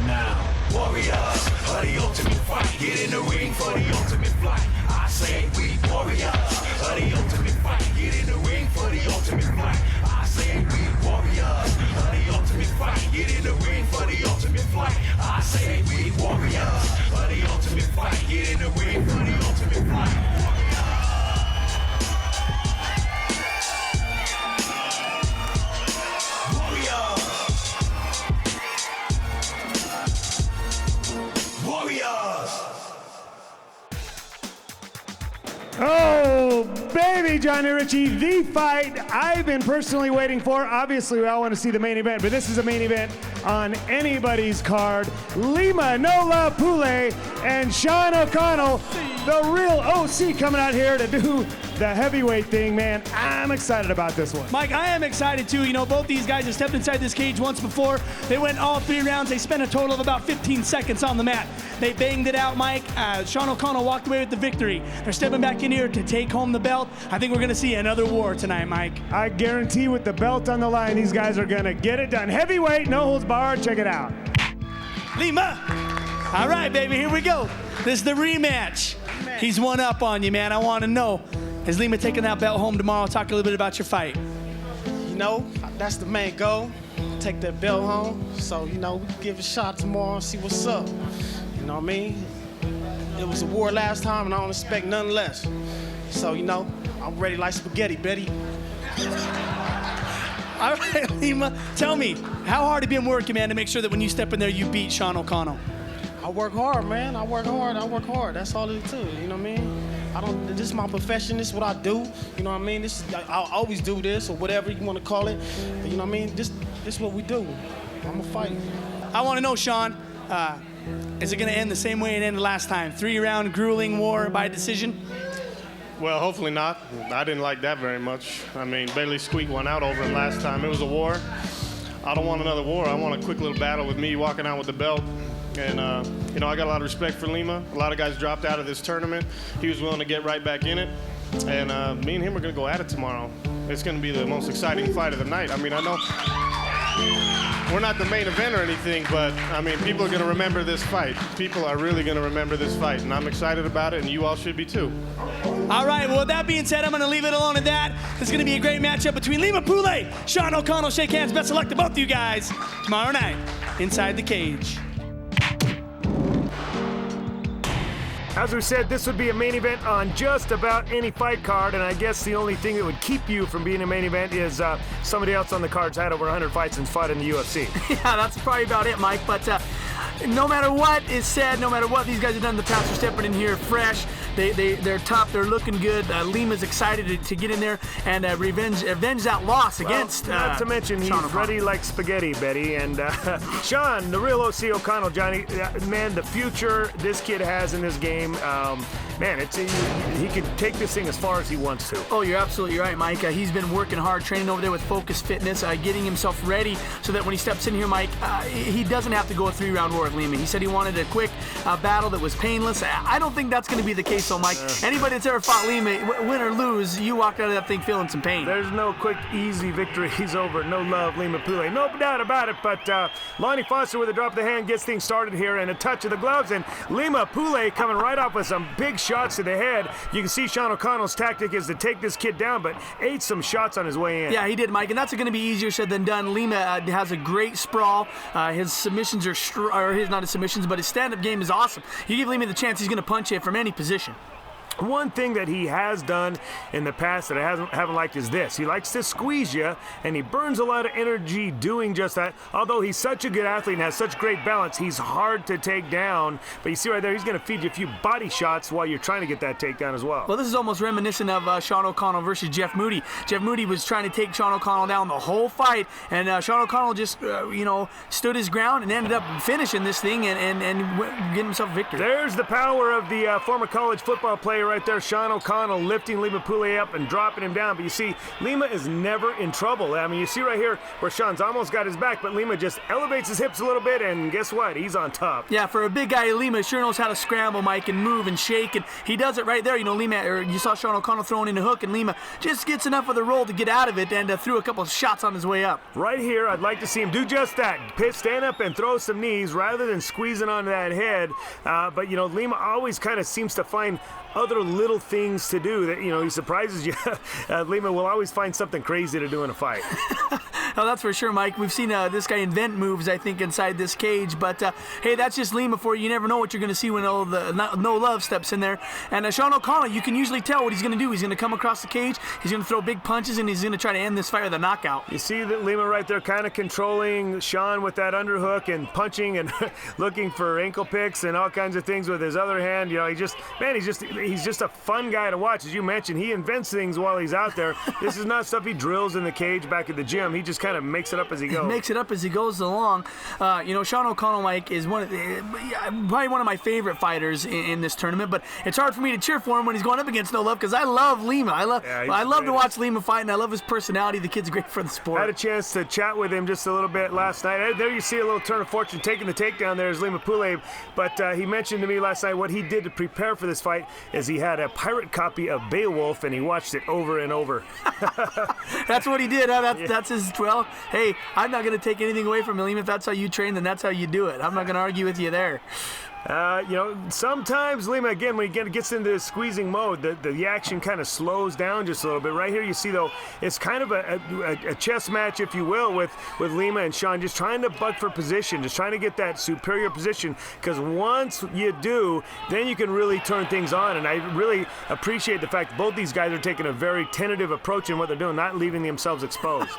Now, warriors of the ultimate fight. Get in the ring for the ultimate fight. I say we warriors of the ultimate fight. Get in the ring for the ultimate fight. I say we warriors of the ultimate fight. Get in the ring for the ultimate fight. I say we warriors of the ultimate fight. Get in the ring for the ultimate fight. Oh, baby, Johnny Ritchie, the fight I've been personally waiting for. Obviously, we all want to see the main event, but this is a main event on anybody's card. Lima Pule and Sean O'Connell, the real OC, coming out here to do the heavyweight thing, man. I'm excited about this one. Mike, I am excited too. You know, both these guys have stepped inside this cage once before. They went all 3 rounds. They spent a total of about 15 seconds on the mat. They banged it out, Mike. Sean O'Connell walked away with the victory. They're stepping back in here to take home the belt. I think we're going to see another war tonight, Mike. I guarantee with the belt on the line, these guys are going to get it done. Heavyweight, no holds barred. Check it out. Lima. All right, baby, here we go. This is the rematch. He's one up on you, man. I want to know, is Lima taking that belt home tomorrow? Talk a little bit about your fight. You know, that's the main goal. Take that belt home. So, you know, we can give it a shot tomorrow and see what's up. You know what I mean? It was a war last time, and I don't expect nothing less. So, you know, I'm ready like spaghetti, Betty. All right, Lima, tell me, how hard have you been working, man, to make sure that when you step in there, you beat Sean O'Connell? I work hard, man. I work hard. That's all it is, too. You know what I mean? This is my profession. This is what I do. You know what I mean? I always do this, or whatever you want to call it. You know what I mean? This is what we do. I'm a fighter. I want to know, Sean, is it going to end the same way it ended last time? 3-round grueling war by decision? Well, hopefully not. I didn't like that very much. I mean, Bailey squeaked one out over him last time. It was a war. I don't want another war. I want a quick little battle with me walking out with the belt. And, you know, I got a lot of respect for Lima. A lot of guys dropped out of this tournament. He was willing to get right back in it. And me and him are going to go at it tomorrow. It's going to be the most exciting fight of the night. I mean, I know we're not the main event or anything, but, I mean, people are going to remember this fight. People are really going to remember this fight, and I'm excited about it, and you all should be too. All right, well, with that being said, I'm going to leave it alone at that. This is going to be a great matchup between Lima Pule, Sean O'Connell. Shake hands. Best of luck to both of you guys tomorrow night inside the cage. As we said, this would be a main event on just about any fight card, and I guess the only thing that would keep you from being a main event is somebody else on the card's had over 100 fights and fought in the UFC. Yeah, that's probably about it, Mike, but no matter what is said, no matter what these guys have done in the past, they're stepping in here fresh. They're tough. They're looking good. Lima's excited to get in there and avenge that loss against. Not to mention he's ready like spaghetti, Betty. And Sean, the real OC O'Connell, Johnny, man, the future this kid has in this game, man, he can take this thing as far as he wants to. Oh, you're absolutely right, Mike. He's been working hard, training over there with Focus Fitness, getting himself ready so that when he steps in here, Mike, he doesn't have to go a 3-round war with Lima. He said he wanted a quick battle that was painless. I don't think that's going to be the case, though, Mike. Anybody that's ever fought Lima, win or lose, you walk out of that thing feeling some pain. There's no quick, easy victories over no love Lima Pule. No doubt about it, but Lonnie Foster with a drop of the hand gets things started here and a touch of the gloves, and Lima Pule coming right off with some big shots to the head. You can see Sean O'Connell's tactic is to take this kid down, but ate some shots on his way in. Yeah, he did, Mike, and that's going to be easier said than done. Lima has a great sprawl. His submissions not his submissions, but his stand-up game is awesome. You give Lima the chance, he's going to punch you from any position. One thing that he has done in the past that I haven't liked is this. He likes to squeeze you, and he burns a lot of energy doing just that. Although he's such a good athlete and has such great balance, he's hard to take down. But you see right there, he's going to feed you a few body shots while you're trying to get that takedown as well. Well, this is almost reminiscent of Sean O'Connell versus Jeff Moody. Jeff Moody was trying to take Sean O'Connell down the whole fight, and Sean O'Connell just, stood his ground and ended up finishing this thing and getting himself a victory. There's the power of the former college football player right there. Sean O'Connell lifting Lima Pule up and dropping him down. But you see, Lima is never in trouble. I mean, you see right here where Sean's almost got his back, but Lima just elevates his hips a little bit, and guess what? He's on top. Yeah, for a big guy, Lima sure knows how to scramble, Mike, and move and shake, and he does it right there. You know, Lima, or you saw Sean O'Connell throwing in a hook, and Lima just gets enough of the roll to get out of it and threw a couple of shots on his way up. Right here, I'd like to see him do just that. Stand up and throw some knees rather than squeezing onto that head. But, you know, Lima always kind of seems to find other little things to do that, you know, he surprises you. Lima will always find something crazy to do in a fight. Oh, that's for sure, Mike. We've seen this guy invent moves, I think, inside this cage. But, hey, that's just Lima for you. You never know what you're going to see when No Love steps in there. And Sean O'Connell, you can usually tell what he's going to do. He's going to come across the cage, he's going to throw big punches, and he's going to try to end this fight with a knockout. You see that Lima right there kind of controlling Sean with that underhook and punching and looking for ankle picks and all kinds of things with his other hand. You know, he's just a fun guy to watch. As you mentioned, he invents things while he's out there. This is not stuff he drills in the cage back at the gym. He just kind of makes it up as he goes. Makes it up as he goes along. You know, Sean O'Connell, Mike, is probably one of my favorite fighters in this tournament, but it's hard for me to cheer for him when he's going up against No Love because I love Lima. I love to watch Lima fight, and I love his personality. The kid's great for the sport. I had a chance to chat with him just a little bit last night. There you see a little turn of fortune taking the takedown there is Lima Pule, but he mentioned to me last night what he did to prepare for this fight is he had a pirate copy of Beowulf and he watched it over and over. That's what he did, huh? That's his, well, hey, I'm not going to take anything away from him. If that's how you train, then that's how you do it. I'm not going to argue with you there. You know, sometimes Lima, again, when he gets into this squeezing mode, the action kind of slows down just a little bit. Right here, you see, though, it's kind of a chess match, if you will, with Lima and Sean, just trying to buck for position, just trying to get that superior position, because once you do, then you can really turn things on, and I really appreciate the fact that both these guys are taking a very tentative approach in what they're doing, not leaving themselves exposed.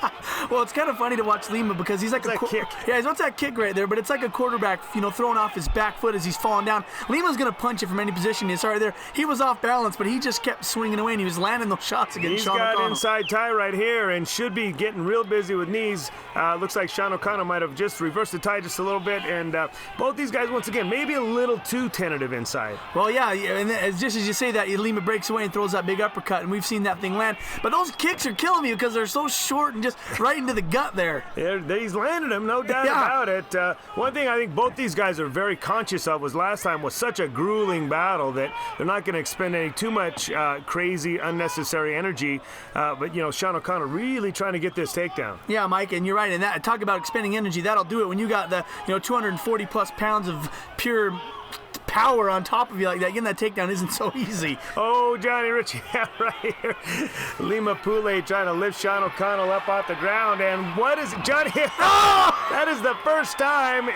Well, it's kind of funny to watch Lima because he's like a kick. Yeah, he's got that kick right there, but it's like a quarterback, you know, throwing off his back foot as he's falling down. Lima's going to punch it from any position. He's right there. He was off balance, but he just kept swinging away, and he was landing those shots against Sean O'Connell. He's got inside tie right here and should be getting real busy with knees. Looks like Sean O'Connell might have just reversed the tie just a little bit, and both these guys, once again, maybe a little too tentative inside. Well, yeah, and just as you say that, Lima breaks away and throws that big uppercut, and we've seen that thing land. But those kicks are killing me because they're so short and just right into the gut there. Yeah, he's landed them, no doubt about it. One thing I think both these guys are very conscious of was last time was such a grueling battle that they're not going to expend any too much crazy, unnecessary energy. But, you know, Sean O'Connell really trying to get this takedown. Yeah, Mike, and you're right. And that talk about expending energy, that'll do it when you got the 240 plus pounds of pure power on top of you like that. Getting that takedown isn't so easy. Oh, Johnny Ritchie, right here. Lima Pule trying to lift Sean O'Connell up off the ground. And what is it, Johnny? Oh, that is the first time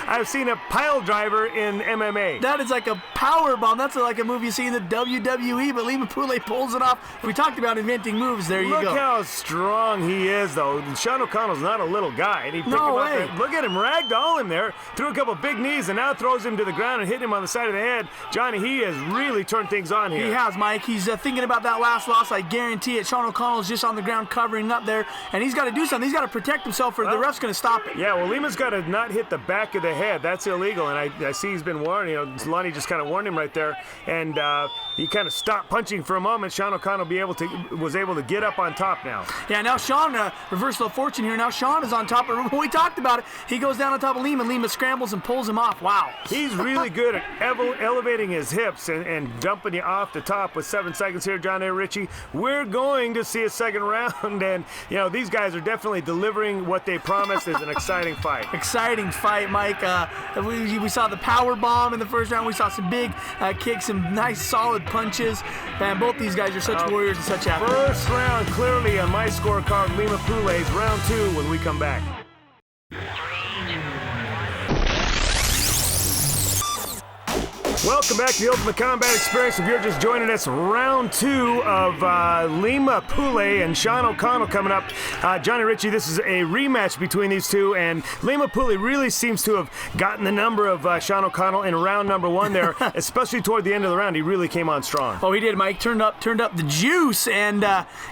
I've seen a pile driver in MMA. That is like a power bomb. That's like a move you see in the WWE, but Lima Pule pulls it off. We talked about inventing moves. There you go. Look how strong he is, though. Sean O'Connell's not a little guy. And he picked him up. Look at him ragdoll him there. Threw a couple big knees and now throws him to the ground and hit him on the side of the head. Johnny, he has really turned things on here. He has, Mike. He's thinking about that last loss. I guarantee it. Sean O'Connell's just on the ground covering up there, and he's got to do something. He's got to protect himself, or the ref's going to stop it. Yeah, well, Lima's got to not hit the back of the head. That's illegal, and I see he's been warned. You know, Lonnie just kind of warned him right there, and he kind of stopped punching for a moment. Sean O'Connell was able to get up on top now. Yeah, now Sean, reversal of fortune here. Now Sean is on top. When we talked about it, he goes down on top of Lima. Lima scrambles and pulls him off. Wow. He's really good at elevating his hips and dumping you off the top with 7 seconds here, John A. Ritchie. We're going to see a second round, and, you know, these guys are definitely delivering what they promised is an exciting fight. Exciting fight, Mike. We saw the power bomb in the first round. We saw some big kicks, some nice solid punches. Man, both these guys are such warriors and such athletes. First round clearly on my scorecard, Lima Pule's round 2 when we come back. Welcome back to the Ultimate Combat Experience. If you're just joining us, round 2 of Lima Pule and Sean O'Connell coming up. Johnny Ritchie, this is a rematch between these two, and Lima Pule really seems to have gotten the number of Sean O'Connell in round number 1 there, especially toward the end of the round. He really came on strong. Oh, he did, Mike. Turned up the juice, and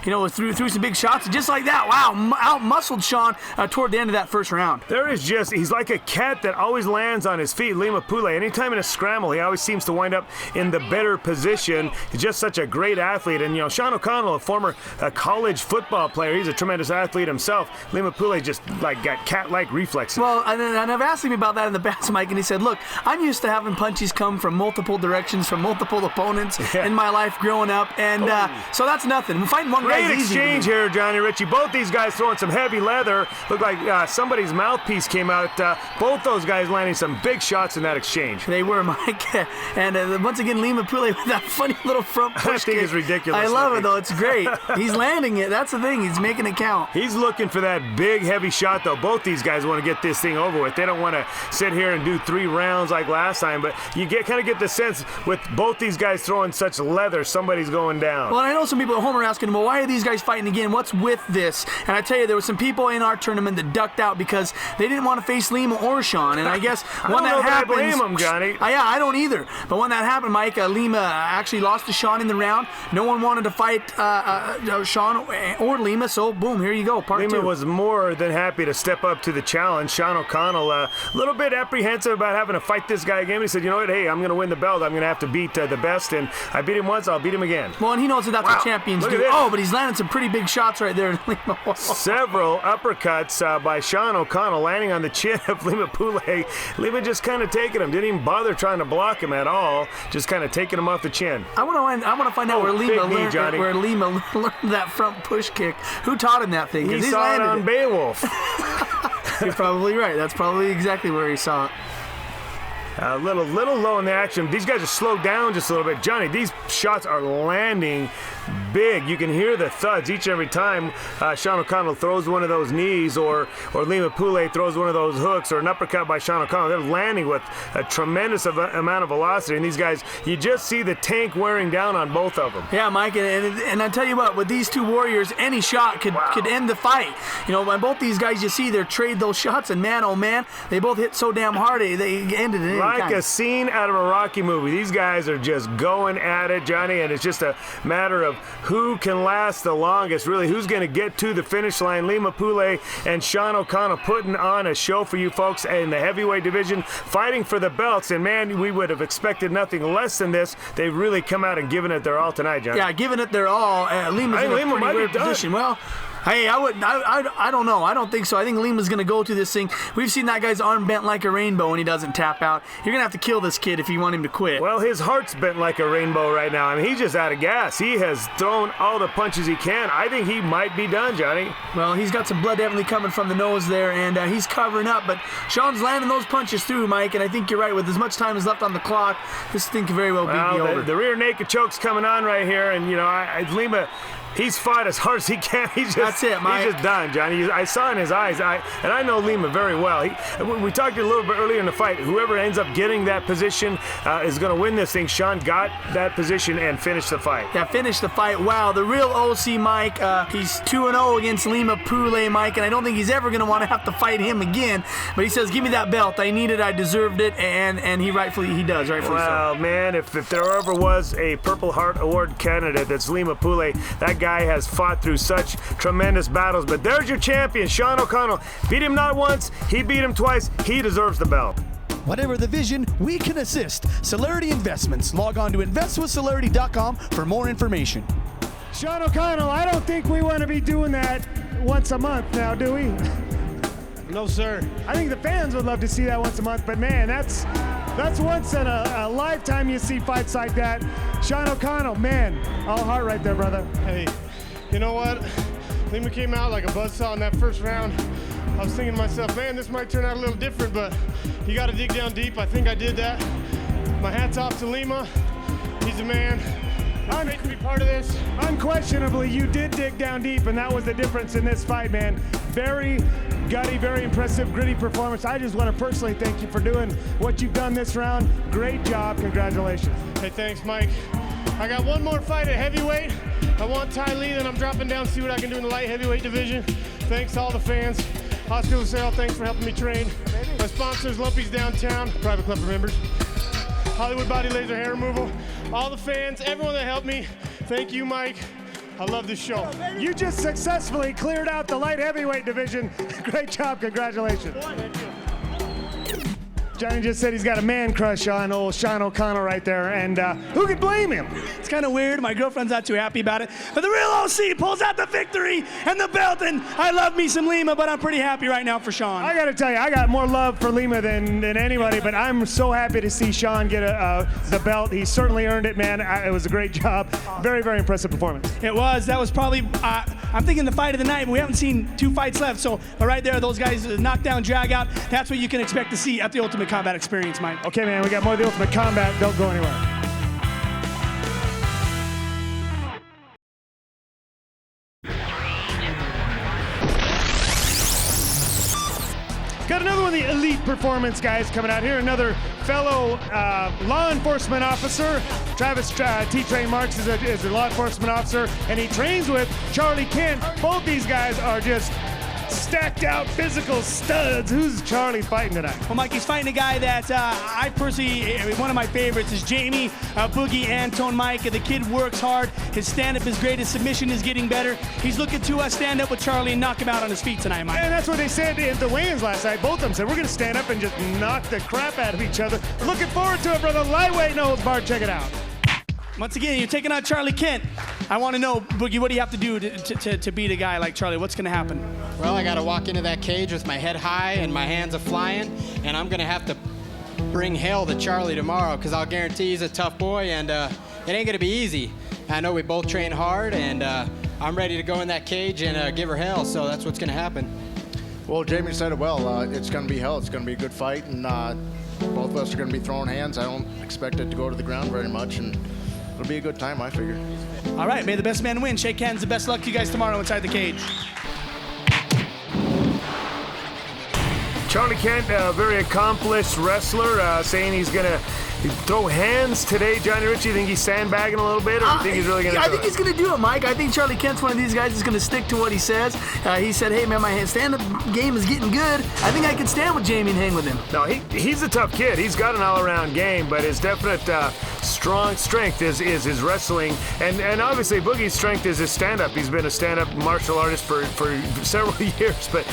threw some big shots, just like that. Wow, out-muscled Sean toward the end of that first round. He's like a cat that always lands on his feet. Lima Pule, anytime in a scramble, he always seems to wind up in the better position. He's just such a great athlete. And, you know, Sean O'Connell, a former college football player, he's a tremendous athlete himself. Lima Pule just like got cat-like reflexes. Well, and I've asked him about that in the past, Mike, and he said, look, I'm used to having punches come from multiple directions, from multiple opponents in my life growing up, and so that's nothing. Fighting one guy's Great easy. exchange here, Johnny Ritchie. Both these guys throwing some heavy leather. Looked like somebody's mouthpiece came out. Both those guys landing some big shots in that exchange. They were, Mike. And once again, Lima Pule with that funny little front push That thing kick. is ridiculous. I love it, though. It's great. He's landing it. That's the thing. He's making it count. He's looking for that big, heavy shot, though. Both these guys want to get this thing over with. They don't want to sit here and do 3 rounds like last time, but you kind of get the sense with both these guys throwing such leather, somebody's going down. Well, and I know some people at home are asking, well, why are these guys fighting again? What's with this? And I tell you, there were some people in our tournament that ducked out because they didn't want to face Lima or Sean. And I guess when that happens, I blame them, Johnny. Yeah, I don't either. But when that happened, Mike, Lima actually lost to Sean in the round. No one wanted to fight Sean or Lima, so boom, here you go, part Lima 2. was more than happy to step up to the challenge. Sean O'Connell, a little bit apprehensive about having to fight this guy again. He said, you know what, hey, I'm going to win the belt. I'm going to have to beat the best, and I beat him once, I'll beat him again. Well, and he knows that that's what champions Look do. at this. Oh, but he's landing some pretty big shots right there. Several uppercuts by Sean O'Connell landing on the chin of Lima Pule. Lima just kind of taking him. Didn't even bother trying to block him at all. Just kind of taking him off the chin. I want to find out where Lima big knee, Johnny. learned that front push kick. Who taught him that thing? 'Cause He he's saw it landed on Beowulf. You're probably right. That's probably exactly where he saw it. A little low in the action. These guys are slowed down just a little bit. Johnny, these shots are landing big. You can hear the thuds each and every time Sean O'Connell throws one of those knees or Lima Pule throws one of those hooks or an uppercut by Sean O'Connell. They're landing with a tremendous amount of velocity. And these guys, you just see the tank wearing down on both of them. Yeah, Mike, and I tell you what, with these two warriors, any shot could end the fight. You know, by both these guys, you see they trade those shots, and man, oh man, they both hit so damn hard, they ended it. Like a scene out of a Rocky movie. These guys are just going at it, Johnny, and it's just a matter of who can last the longest, really, who's going to get to the finish line. Lima Pule and Sean O'Connell putting on a show for you folks in the heavyweight division, fighting for the belts, and man, we would have expected nothing less than this. They've really come out and given it their all tonight, Johnny. Yeah, giving it their all. Lima's in a pretty weird position. Well, hey, I don't know. I don't think so. I think Lima's going to go to this thing. We've seen that guy's arm bent like a rainbow and he doesn't tap out. You're going to have to kill this kid if you want him to quit. Well, his heart's bent like a rainbow right now. I mean, he's just out of gas. He has thrown all the punches he can. I think he might be done, Johnny. Well, he's got some blood definitely coming from the nose there, and he's covering up. But Sean's landing those punches through, Mike, and I think you're right. With as much time as left on the clock, this thing could very well be over. The rear naked choke's coming on right here, and, you know, Lima... He's fought as hard as he can. That's it, Mike. He's just done, Johnny. I saw in his eyes, and I know Lima very well. We talked a little bit earlier in the fight. Whoever ends up getting that position is going to win this thing. Sean got that position and finished the fight. Yeah, finished the fight. Wow, the real OC Mike. He's 2-0 against Lima Pule, Mike, and I don't think he's ever going to want to have to fight him again. But he says, give me that belt. I need it. I deserved it. And he does, rightfully so. Well, man, if there ever was a Purple Heart Award candidate, that's Lima Pule. That guy has fought through such tremendous battles, but there's your champion, Sean O'Connell. Beat him not once, he beat him twice. He deserves the belt. Whatever the vision, we can assist. Celerity Investments. Log on to investwithcelerity.com for more information. Sean O'Connell, I don't think we want to be doing that once a month now, do we? No, sir. I think the fans would love to see that once a month, but man, that's once in a lifetime you see fights like that. Sean O'Connell, man, all heart right there, brother. Hey, you know what? Lima came out like a buzzsaw in that first round. I was thinking to myself, man, this might turn out a little different, but you got to dig down deep. I think I did that. My hat's off to Lima. He's a man. I'm great to be part of this. Unquestionably, you did dig down deep, and that was the difference in this fight, man. Very gutty, very impressive, gritty performance. I just want to personally thank you for doing what you've done this round. Great job. Congratulations. Hey, thanks, Mike. I got one more fight at heavyweight. I want Ty Lee, then I'm dropping down to see what I can do in the light heavyweight division. Thanks to all the fans. Oscar Lucero, thanks for helping me train. My sponsors, Lumpy's Downtown, private club for members. Hollywood Body Laser Hair Removal. All the fans, everyone that helped me. Thank you, Mike. I love this show. You just successfully cleared out the light heavyweight division. Great job. Congratulations. Johnny just said he's got a man crush on old Sean O'Connell right there, and who could blame him? It's kind of weird. My girlfriend's not too happy about it. But the real OC pulls out the victory and the belt, and I love me some Lima, but I'm pretty happy right now for Sean. I got to tell you, I got more love for Lima than anybody, but I'm so happy to see Sean get the belt. He certainly earned it, man. It was a great job. Very, very impressive performance. It was. That was probably, I'm thinking the fight of the night. We haven't seen 2 fights left, so but right there, those guys knock down, drag out. That's what you can expect to see at the Ultimate Combat Experience, Mike. Okay, man, we got more of the Ultimate Combat. Don't go anywhere. Got another one of the elite performance guys coming out here. Another fellow law enforcement officer. Travis T-Train Marks is a law enforcement officer, and he trains with Charlie Kent. Both these guys are just stacked out physical studs. Who's Charlie fighting tonight? Well, Mike, he's fighting a guy that I personally, one of my favorites is Jamie Boogie Anton, Mike. The kid works hard. His stand-up is great. His submission is getting better. He's looking to stand up with Charlie and knock him out on his feet tonight, Mike. And that's what they said at the weigh-ins last night. Both of them said, we're going to stand up and just knock the crap out of each other. Looking forward to it, brother. Lightweight, no holds barred. Check it out. Once again, you're taking out Charlie Kent. I want to know, Boogie, what do you have to do to beat a guy like Charlie? What's going to happen? Well, I got to walk into that cage with my head high and my hands are flying, and I'm going to have to bring hell to Charlie tomorrow, because I'll guarantee he's a tough boy, and it ain't going to be easy. I know we both train hard, and I'm ready to go in that cage and give her hell, so that's what's going to happen. Well, Jamie said it well. It's going to be hell. It's going to be a good fight, and both of us are going to be throwing hands. I don't expect it to go to the ground very much, and it'll be a good time, I figure. All right, may the best man win. Shake hands. The best luck to you guys tomorrow inside the cage. Charlie Kent, a very accomplished wrestler, saying he's going to throw hands today. Johnny Ritchie, you think he's sandbagging a little bit, or do you think he's really going to do it? I think he's going to do it, Mike. I think Charlie Kent's one of these guys that's going to stick to what he says. He said, hey, man, my stand-up game is getting good. I think I can stand with Jamie and hang with him. No, he's a tough kid. He's got an all-around game, but his definite strong strength is his wrestling. And obviously, Boogie's strength is his stand-up. He's been a stand-up martial artist for several years, but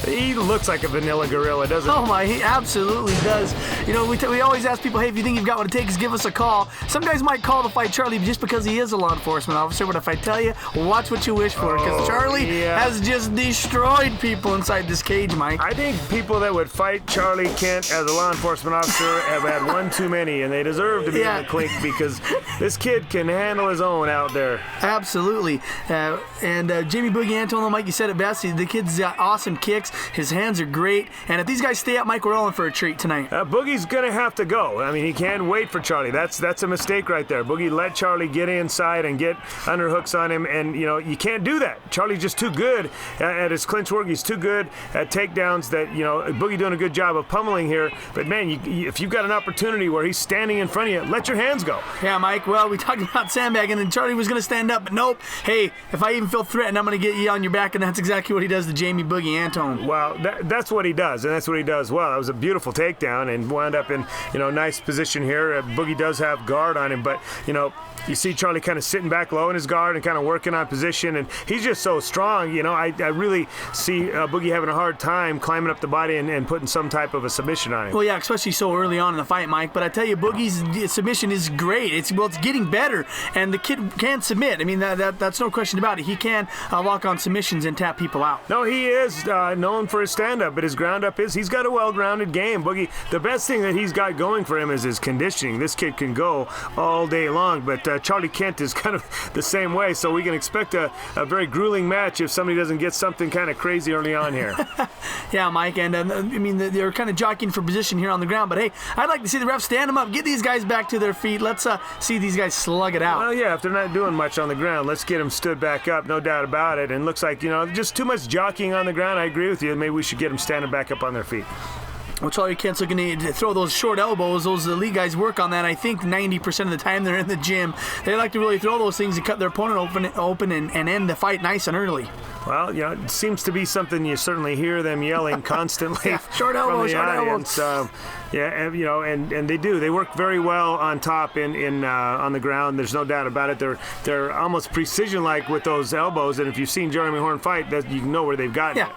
he looks like a vanilla gorilla, doesn't he? Oh, my, he absolutely does. You know, we always ask people, hey, if you think you've got what it takes, give us a call. Some guys might call to fight Charlie just because he is a law enforcement officer, but if I tell you, watch what you wish for, because Charlie has just destroyed people inside this cage, Mike. I think people that would fight Charlie Kent as a law enforcement officer have had one too many, and they deserve to be in the clink, because this kid can handle his own out there. Absolutely. And Jamie Boogie Anton, Mike, you said it best. The kid's got awesome kicks. His hands are great. And if these guys stay up, Mike, we're all in for a treat tonight. Boogie's going to have to go. I mean, he can't wait for Charlie. That's a mistake right there. Boogie let Charlie get inside and get underhooks on him, and, you know, you can't do that. Charlie's just too good at his clinch work. He's too good at takedowns that, you know, Boogie doing a good job of pummeling here. But, man, if you've got an opportunity where he's standing in front of you, let your hands go. Yeah, Mike, well, we talked about sandbagging, and Charlie was going to stand up, but nope. Hey, if I even feel threatened, I'm going to get you on your back, and that's exactly what he does to Jamie Boogie Anton. Well, that's what he does, and that's what he does well. That was a beautiful takedown and wound up in, you know, nice position here. Boogie does have guard on him, but, you know, you see Charlie kind of sitting back low in his guard and kind of working on position, and he's just so strong. You know, I really see Boogie having a hard time climbing up the body and putting some type of a submission on him. Well, yeah, especially so early on in the fight, Mike. But I tell you, Boogie's submission is great. It's getting better, and the kid can submit. I mean, that's no question about it. He can lock on submissions and tap people out. No, he is known for his stand-up, but his ground-up he's got a well-grounded game. Boogie, the best thing that he's got going for him is his conditioning. This kid can go all day long, but Charlie Kent is kind of the same way, so we can expect a very grueling match if somebody doesn't get something kind of crazy early on here. Yeah, Mike, and I mean, they're kind of jockeying for position here on the ground, but hey, I'd like to see the refs stand them up, get these guys back to their feet. Let's see these guys slug it out. Well, yeah, if they're not doing much on the ground, let's get them stood back up, no doubt about it. And looks like, you know, just too much jockeying on the ground. I agree with you. Maybe we should get them standing back up on their feet. Well, Charlie Kent's looking to throw those short elbows. Those elite guys work on that. I think 90% of the time they're in the gym. They like to really throw those things and cut their opponent open and end the fight nice and early. Well, you know, it seems to be something you certainly hear them yelling constantly. Yeah, short elbow, from the short audience. Yeah, and, you know, and they do. They work very well on top on the ground. There's no doubt about it. They're almost precision-like with those elbows, and if you've seen Jeremy Horn fight, that you know where they've gotten it.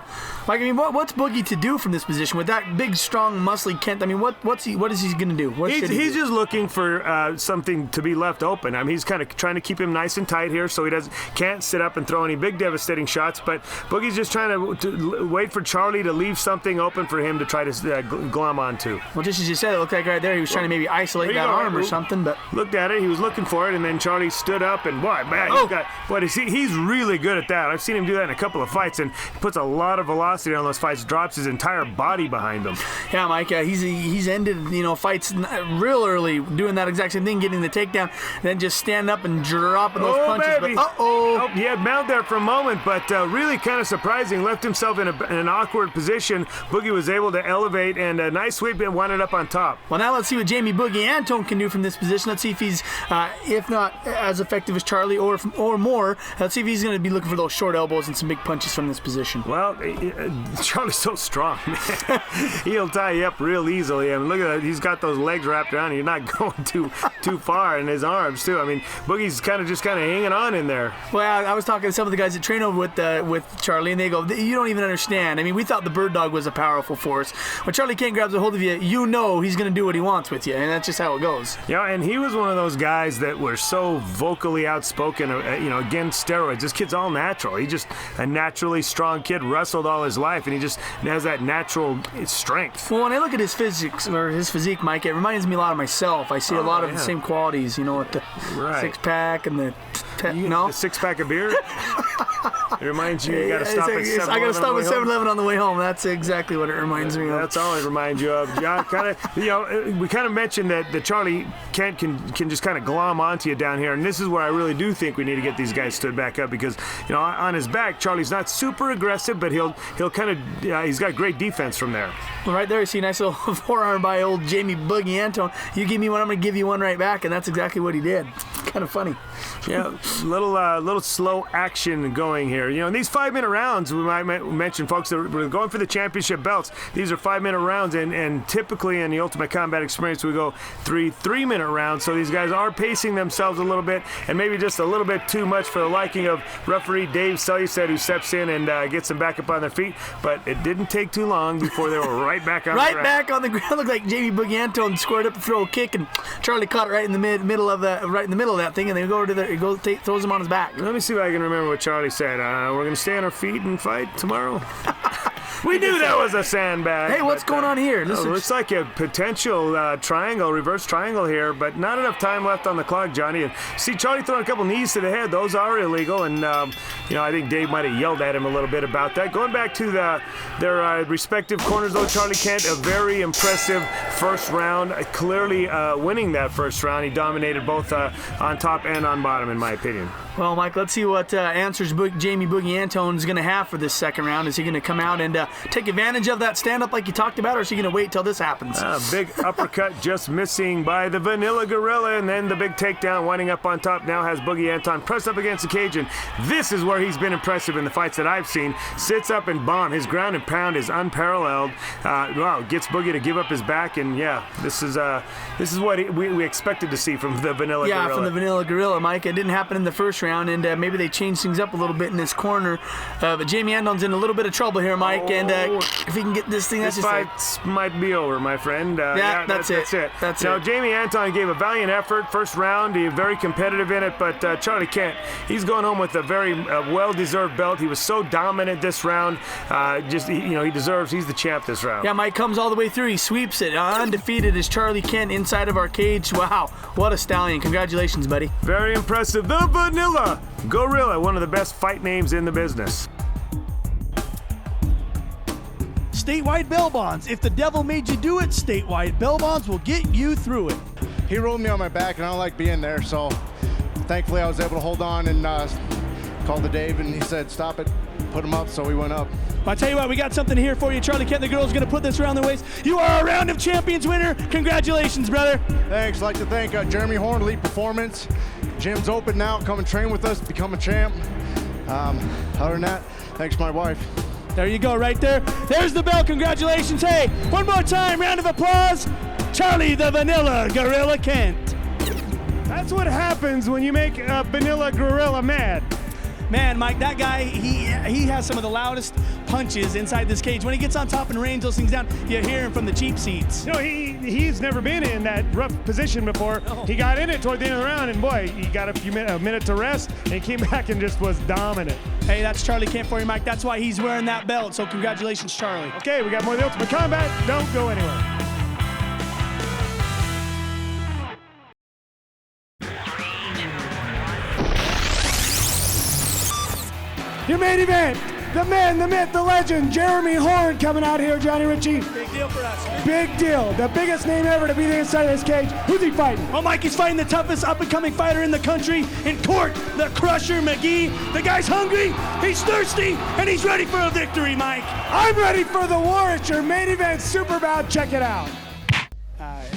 Mike, I mean, what's Boogie to do from this position with that big, strong, muscly Kent? I mean, what is he going to do? He's just looking for something to be left open. I mean, he's kind of trying to keep him nice and tight here, so he can't sit up and throw any big, devastating shots. But Boogie's just trying to wait for Charlie to leave something open for him to try to glom onto. Well, just as you said, it looked like right there he was trying to maybe isolate that arm or something. But looked at it, he was looking for it, and then Charlie stood up and he's really good at that. I've seen him do that in a couple of fights, and puts a lot of velocity on those fights. Drops his entire body behind him. Yeah, Mike, he's ended fights real early doing that exact same thing, getting the takedown, then just stand up and dropping those punches. Baby. But he had mount there for a moment, but really kind of surprising. Left himself in an awkward position. Boogie was able to elevate, and a nice sweep and wound it up on top. Well, now let's see what Jamie Boogie Anton can do from this position. Let's see if he's, if not as effective as Charlie or more, let's see if he's going to be looking for those short elbows and some big punches from this position. Well, Charlie's so strong, man. He'll tie you up real easily. I mean, look at that. He's got those legs wrapped around you. You're not going too far, in his arms, too. I mean, Boogie's kind of hanging on in there. Well, I was talking to some of the guys that train over with Charlie, and they go, you don't even understand. I mean, we thought the Bird Dog was a powerful force. When Charlie Kent grabs a hold of you, you know he's going to do what he wants with you, and that's just how it goes. Yeah, and he was one of those guys that were so vocally outspoken, against steroids. This kid's all natural. He's just a naturally strong kid, wrestled all his life, and he just has that natural strength. Well, when I look at his physique, Mike, it reminds me a lot of myself. I see a lot of the same qualities, with the six-pack and the six-pack of beer. It reminds you got to stop at 7-Eleven. I got to stop at 7-Eleven on the way home. That's exactly what it reminds me of. That's all it reminds you of. John, we kind of mentioned that Charlie Kent can just kind of glom onto you down here, and this is where I really do think we need to get these guys stood back up, because on his back, Charlie's not super aggressive, but he'll kind of he's got great defense from there. Well, right there, you see a nice little forearm by old Jamie Boogie Anton. You give me one, I'm going to give you one right back, and that's exactly what he did. Kind of funny. Yeah, little slow action going here. In these 5-minute rounds, we might mention, folks, that we're going for the championship belts. These are 5-minute rounds, and typically in the Ultimate Combat Experience, we go 3-minute rounds. So these guys are pacing themselves a little bit, and maybe just a little bit too much for the liking of referee Dave Selyeset, who steps in and gets them back up on their feet. But it didn't take too long before they were right back on the ground. Back on the ground. Looked like Jamie Boogie Anton squared up to throw a kick, and Charlie caught it right in the middle of that thing, and they go to throws him on his back. Let me see if I can remember what Charlie said. We're going to stay on our feet and fight tomorrow. We knew that was a sandbag. Hey, what's going on here? Looks like a potential reverse triangle here, but not enough time left on the clock, Johnny. And see, Charlie throwing a couple knees to the head. Those are illegal, and I think Dave might have yelled at him a little bit about that. Going back to their respective corners, though, Charlie Kent, a very impressive first round, clearly winning that first round. He dominated both on top and on bottom, in my opinion. Well, Mike, let's see what answers Jamie Boogie Anton is going to have for this second round. Is he going to come out and take advantage of that stand-up like you talked about, or is he going to wait till this happens? Big uppercut just missing by the Vanilla Gorilla, and then the big takedown winding up on top now has Boogie Anton pressed up against the cage, and this is where he's been impressive in the fights that I've seen. Sits up and bomb. His ground and pound is unparalleled. Gets Boogie to give up his back, and this is what we expected to see from the Vanilla Gorilla. Yeah, from the Vanilla Gorilla, Mike. It didn't happen in the first round, and maybe they changed things up a little bit in this corner. But Jamie Anton's in a little bit of trouble here, Mike, and if he can get this thing, this fight might be over, my friend. That's it. Now, Jamie Anton gave a valiant effort. First round, he was very competitive in it, but Charlie Kent, he's going home with a very well-deserved belt. He was so dominant this round. He deserves. He's the champ this round. Yeah, Mike comes all the way through. He sweeps it. Undefeated is Charlie Kent inside of our cage. Wow, what a stallion. Congratulations, buddy. Very impressive. The Vanilla Gorilla, one of the best fight names in the business. Statewide bail bonds. If the devil made you do it, statewide bail bonds will get you through it. He rolled me on my back, and I don't like being there, so thankfully I was able to hold on and called to Dave, and he said, stop it, put him up, so we went up. I'll tell you what, we got something here for you. Charlie Kent, the girl's going to put this around their waist. You are a Round of Champions winner. Congratulations, brother. Thanks. I'd like to thank Jeremy Horn, Elite Performance. Gym's open now. Come and train with us, become a champ. Other than that, thanks to my wife. There you go, right there. There's the bell. Congratulations. Hey, one more time, round of applause. Charlie the Vanilla Gorilla Kent. That's what happens when you make a vanilla gorilla mad. Man, Mike, that guy, he has some of the loudest punches inside this cage. When he gets on top and rains those things down, you hear him from the cheap seats. You know, he's never been in that rough position before. No. He got in it toward the end of the round, and boy, he got a minute to rest, and he came back and just was dominant. Hey, that's Charlie Kent for you, Mike. That's why he's wearing that belt, so congratulations, Charlie. Okay, we got more of the Ultimate Combat. Don't go anywhere. Your main event, the man, the myth, the legend, Jeremy Horn coming out here, Johnny Ritchie. Big deal for us. Big deal. The biggest name ever to be the inside of this cage. Who's he fighting? Well, Mike, he's fighting the toughest up-and-coming fighter in the country in Court, the Crusher McGee. The guy's hungry, he's thirsty, and he's ready for a victory, Mike. I'm ready for the war. It's your main event super bout. Check it out.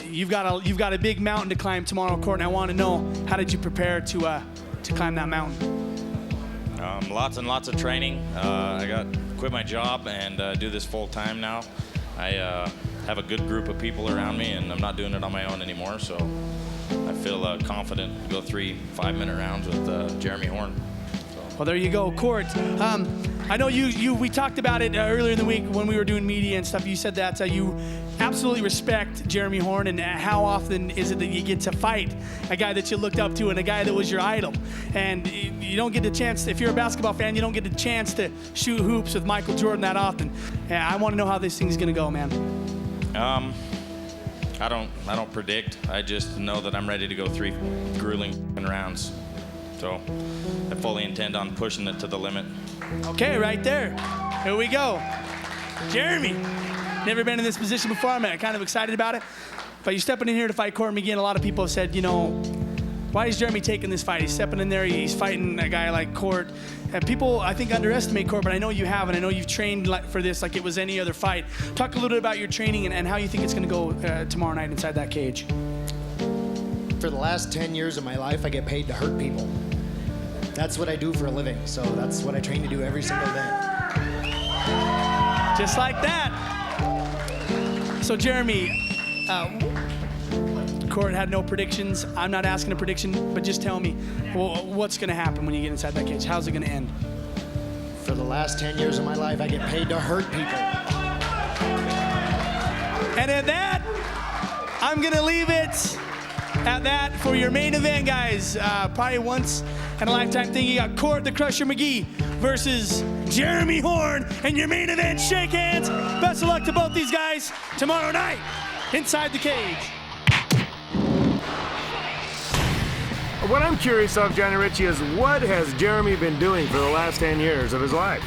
You've got a big mountain to climb tomorrow, Court, and I want to know, how did you prepare to climb that mountain? Lots and lots of training. I quit my job and do this full time now. I have a good group of people around me, and I'm not doing it on my own anymore. So I feel confident to go 3 5-minute rounds with Jeremy Horn. Well, there you go, Court. I know we talked about it earlier in the week when we were doing media and stuff. You said that you absolutely respect Jeremy Horn, and how often is it that you get to fight a guy that you looked up to and a guy that was your idol? And you don't get the chance, if you're a basketball fan, you don't get the chance to shoot hoops with Michael Jordan that often. And I want to know how this thing's gonna go, man. I don't predict. I just know that I'm ready to go 3 grueling rounds. So I fully intend on pushing it to the limit. Okay, right there. Here we go. Jeremy, never been in this position before. I'm kind of excited about it. But you're stepping in here to fight Court McGee, and a lot of people have said, you know, why is Jeremy taking this fight? He's stepping in there, he's fighting a guy like Court. And people, I think, underestimate Court, but I know you have, and I know you've trained for this like it was any other fight. Talk a little bit about your training and how you think it's going to go tomorrow night inside that cage. For the last 10 years of my life, I get paid to hurt people. That's what I do for a living, so that's what I train to do every single day. Just like that. So Jeremy, Court had no predictions. I'm not asking a prediction, but just tell me, what's going to happen when you get inside that cage? How's it going to end? For the last 10 years of my life, I get paid to hurt people. And at that, I'm going to leave it at that for your main event, guys. Probably once in a lifetime thing. You got Court the Crusher McGee versus Jeremy Horn, and your main event. Shake hands. Best of luck to both these guys tomorrow night inside the cage. What I'm curious of, Johnny Ritchie, is what has Jeremy been doing for the last 10 years of his life?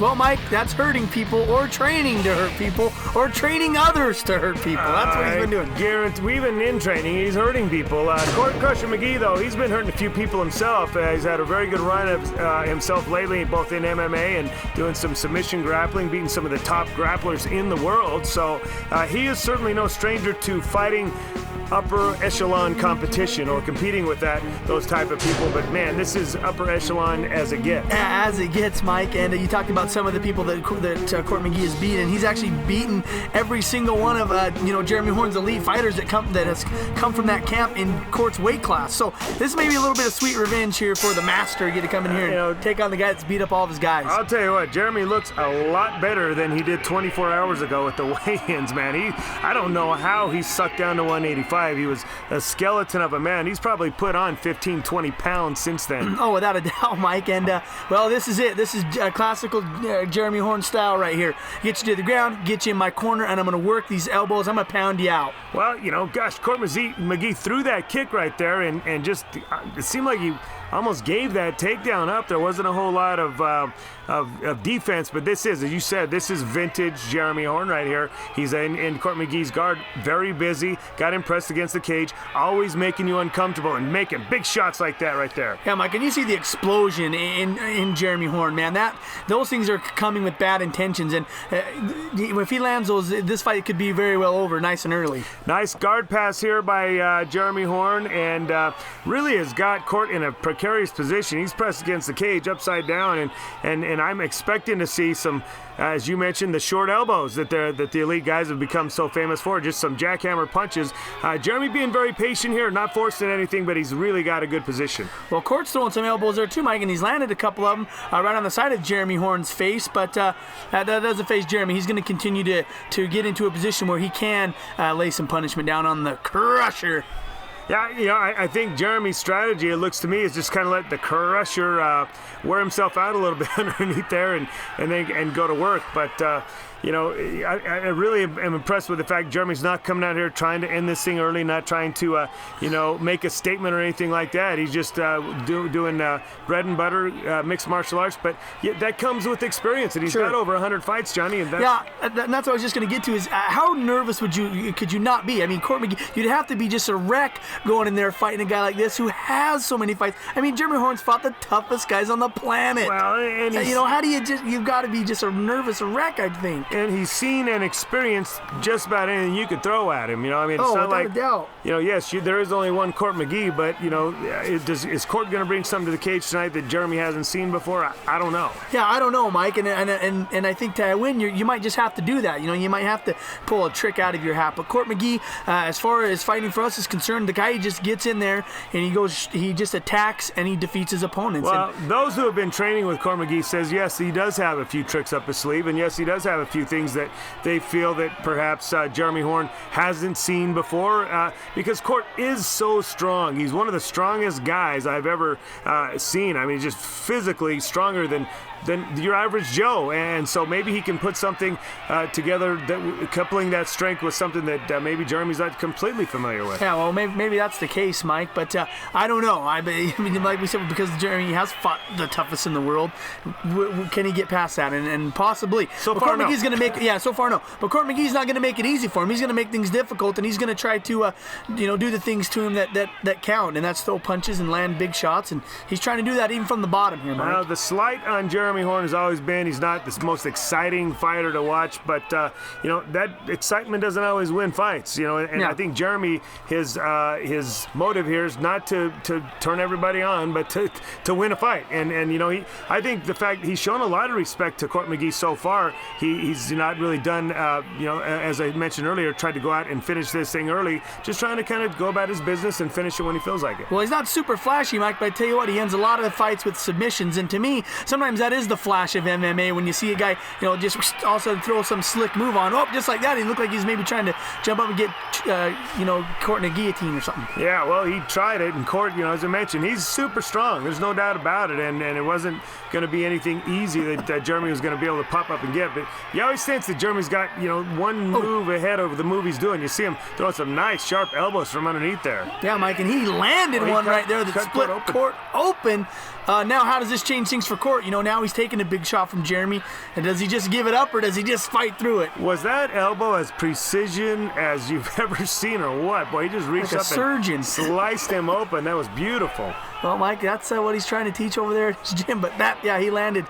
Well, Mike, that's hurting people, or training to hurt people, or training others to hurt people. That's what he's been doing. Guarantee, even in training, he's hurting people. Court Crusher McGee, though, he's been hurting a few people himself. He's had a very good run of himself lately, both in MMA and doing some submission grappling, beating some of the top grapplers in the world. So he is certainly no stranger to fighting upper echelon competition or competing with those type of people. But man, this is upper echelon as it gets. As it gets, Mike. And you talked about some of the people that Court McGee has beaten. He's actually beaten every single one of Jeremy Horn's elite fighters that has come from that camp in Court's weight class. So this may be a little bit of sweet revenge here for the master. Get to come in here and take on the guy that's beat up all of his guys. I'll tell you what, Jeremy looks a lot better than he did 24 hours ago at the weigh-ins, man. I don't know how he sucked down to 185. He was a skeleton of a man. He's probably put on 15, 20 pounds since then. Oh, without a doubt, Mike. And, well, this is it. This is classical Jeremy Horn style right here. Get you to the ground, get you in my corner, and I'm going to work these elbows. I'm going to pound you out. Well, gosh, Court McGee threw that kick right there, and just it seemed like he almost gave that takedown up. There wasn't a whole lot of defense, but this is, as you said, this is vintage Jeremy Horn right here. He's in Court McGee's guard, very busy, got impressed against the cage, always making you uncomfortable and making big shots like that right there. Yeah, Mike, and you see the explosion in Jeremy Horn, man. Those things are coming with bad intentions, and if he lands those, this fight could be very well over nice and early. Nice guard pass here by Jeremy Horn, and really has got Court in a precarious precarious position. He's pressed against the cage upside down, and I'm expecting to see some, as you mentioned, the short elbows that the elite guys have become so famous for, just some jackhammer punches. Jeremy being very patient here, not forcing anything, but he's really got a good position. Well, Court's throwing some elbows there too, Mike, and he's landed a couple of them right on the side of Jeremy Horn's face, but that doesn't phase Jeremy. He's going to continue to get into a position where he can lay some punishment down on the crusher. Yeah, I think Jeremy's strategy, it looks to me, is just kind of let the crusher wear himself out a little bit underneath there and go to work. But, I really am impressed with the fact Jeremy's not coming out here trying to end this thing early, not trying to, make a statement or anything like that. He's just doing bread and butter mixed martial arts. But that comes with experience, and he's got over 100 fights, Johnny. And that's what I was just going to get to is how nervous could you not be? I mean, Court McGee, you'd have to be just a wreck going in there fighting a guy like this who has so many fights. I mean, Jeremy Horn's fought the toughest guys on the planet. Well, and how do you've got to be just a nervous wreck, I think. And he's seen and experienced just about anything you could throw at him. It's not like, a doubt. Yes, there is only one Court McGee, but is Court going to bring something to the cage tonight that Jeremy hasn't seen before? I don't know. Yeah, I don't know, Mike, and I think to win, you might just have to do that. You might have to pull a trick out of your hat. But Court McGee, as far as fighting for us is concerned, the guy just gets in there and he just attacks and he defeats his opponents. Well, those who have been training with Court McGee says yes, he does have a few tricks up his sleeve, and yes, he does have a few things that they feel that perhaps Jeremy Horn hasn't seen before, because Court is so strong. He's one of the strongest guys I've ever seen. I mean, just physically stronger than your average Joe, and so maybe he can put something together, coupling that strength with something that maybe Jeremy's not completely familiar with. Yeah, well, maybe that's the case, Mike, but I don't know. I mean, like we said, because Jeremy has fought the toughest in the world, can he get past that? And possibly. So far, no. So far, no. But Court McGee's not going to make it easy for him. He's going to make things difficult, and he's going to try to, do the things to him that count, and that's throw punches and land big shots, and he's trying to do that even from the bottom here, Mike. Now, the slight on Jeremy Horn has always been he's not the most exciting fighter to watch, but that excitement doesn't always win fights. I think Jeremy, his motive here is not to turn everybody on, but to win a fight. And I think the fact he's shown a lot of respect to Court McGee so far. He's not really done as I mentioned earlier, tried to go out and finish this thing early, just trying to kind of go about his business and finish it when he feels like it. Well, he's not super flashy, Mike, but I tell you what, he ends a lot of the fights with submissions, and to me, sometimes that is the flash of MMA when you see a guy, just all of a sudden throw some slick move on. Oh, just like that, he looked like he's maybe trying to jump up and get, Court in a guillotine or something. Yeah, well, he tried it, and Court, as I mentioned, he's super strong. There's no doubt about it, and it wasn't going to be anything easy that Jeremy was going to be able to pop up and get. But you always sense that Jeremy's got, one move ahead of the move he's doing. You see him throwing some nice, sharp elbows from underneath there. Yeah, Mike, and he landed one right there that split Court open. Now, how does this change things for Court? Now he's taking a big shot from Jeremy, and does he just give it up, or does he just fight through it? Was that elbow as precision as you've ever seen, or what? Boy, he just reached like up surgeon. And sliced him open. That was beautiful. Well, Mike, that's what he's trying to teach over there at his gym, but he landed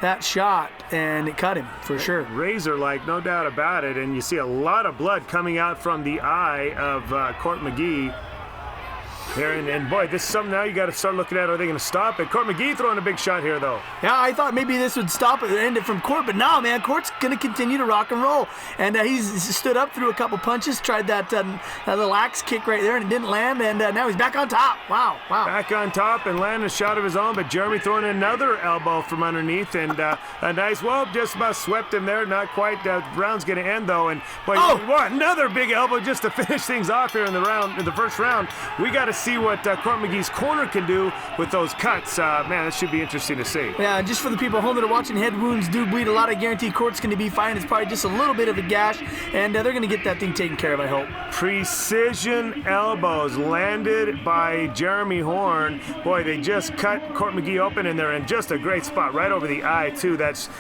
that shot, and it cut him for sure. Razor-like, no doubt about it, and you see a lot of blood coming out from the eye of Court McGee. Here, and boy, this is something now you got to start looking at. Are they going to stop it? Court McGee throwing a big shot here, though. Yeah, I thought maybe this would stop it and end it from Court, but no, man, Court's going to continue to rock and roll. And he's stood up, threw a couple punches, tried that little axe kick right there, and it didn't land, and now he's back on top. Wow. Back on top and landing a shot of his own, but Jeremy throwing another elbow from underneath, and a nice, just about swept him there. Not quite. The round's going to end, though, and what, another big elbow just to finish things off here in the first round. We got to see what Court McGee's corner can do with those cuts. Man, that should be interesting to see. Yeah, just for the people at home that are watching, head wounds do bleed a lot. I guarantee Court's going to be fine. It's probably just a little bit of a gash, and they're going to get that thing taken care of, I hope. Precision elbows landed by Jeremy Horn. Boy, they just cut Court McGee open, and they're in just a great spot right over the eye, too. That's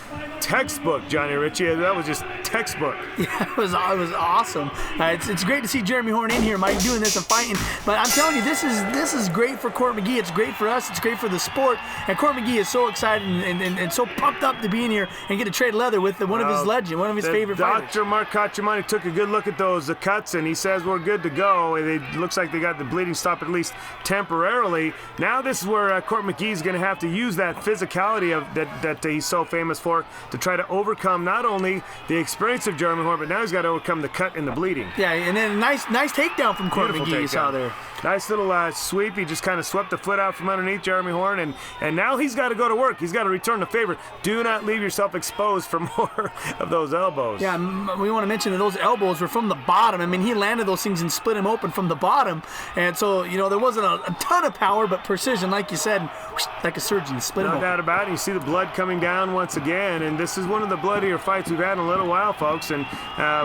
textbook, Johnny Ritchie. That was just textbook. Yeah, it was awesome. It's great to see Jeremy Horn in here, Mike, doing this and fighting. But I'm telling you, this is great for Court McGee. It's great for us. It's great for the sport. And Court McGee is so excited and so pumped up to be in here and get to trade leather with one of his legends, one of his favorite fighters. Dr. Mark Cacciamani took a good look at those cuts, and he says we're good to go. It looks like they got the bleeding stopped at least temporarily. Now this is where Court McGee is going to have to use that physicality that he's so famous for to try to overcome not only the experience of Jeremy Horn, but now he's got to overcome the cut and the bleeding. Yeah, and then nice takedown from Court McGee you saw there. Nice little sweep. He just kind of swept the foot out from underneath Jeremy Horn, and now he's got to go to work. He's got to return the favor. Do not leave yourself exposed for more of those elbows. Yeah, we want to mention that those elbows were from the bottom. I mean, he landed those things and split him open from the bottom, and so, you know, there wasn't a ton of power, but precision, like you said, like a surgeon, split him open. No doubt about it. You see the blood coming down once again, and this is one of the bloodier fights we've had in a little while, folks. And